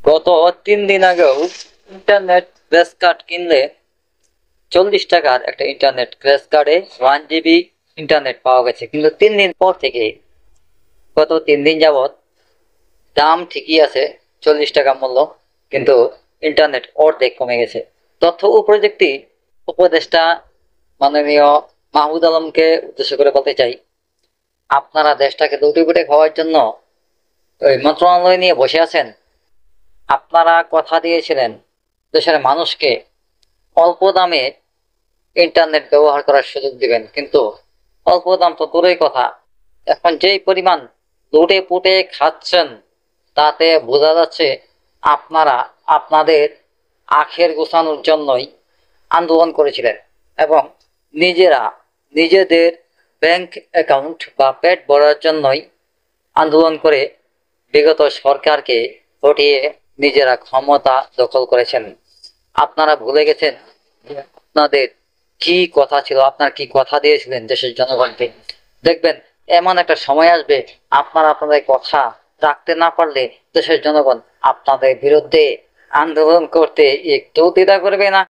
গত 3 দিন আগেও ইন্টারনেট ক্র্যাশ কার্ড কিনলে 40 টাকার একটা ইন্টারনেট ক্র্যাশ কার্ডে 1 GB ইন্টারনেট পাওয়া গেছে, কিন্তু 3 দিন পর থেকে গত 3 দিন যাবৎ দাম ঠিকই আছে, 40 টাকা মূল্য, কিন্তু ইন্টারনেট অর্ধেক কমে গেছে। তথ্য ও প্রযুক্তি উপদেষ্টা মাননীয় মাহমুদ আলমকে উদ্দেশ্য করে বলতে চাই, আপনারা দেশটাকে লুটেপুটে খাওয়ার জন্য ওই মন্ত্রণালয় নিয়ে বসে আছেন। আপনারা কথা দিয়েছিলেন দেশের মানুষকে অল্প দামে ইন্টারনেট ব্যবহার করার সুযোগ দিবেন, কিন্তু অল্প দাম তো দূরের কথা, এখন যেই পরিমাণ লুটে পুটে খাচ্ছেন তাতে বোঝা যাচ্ছে আপনারা আপনাদের আখের গোছানোর জন্যই আন্দোলন করেছিলেন এবং নিজেরা নিজেদের ব্যাংক অ্যাকাউন্ট বা পেট ভরার জন্যই আন্দোলন করে বিগত সরকারকে হটিয়ে নিজেরা ক্ষমতা দখল করেছেন। আপনারা ভুলে গেছেন যে আপনাদের কি কথা ছিল, আপনার কি কথা দিয়েছিলেন দেশের জনগণকে। দেখবেন এমন একটা সময় আসবে আপনারা আপনাদের কথা রাখতে না পারলে দেশের জনগণ আপনাদের বিরুদ্ধে আন্দোলন করতে একটু দ্বিধা করবে না।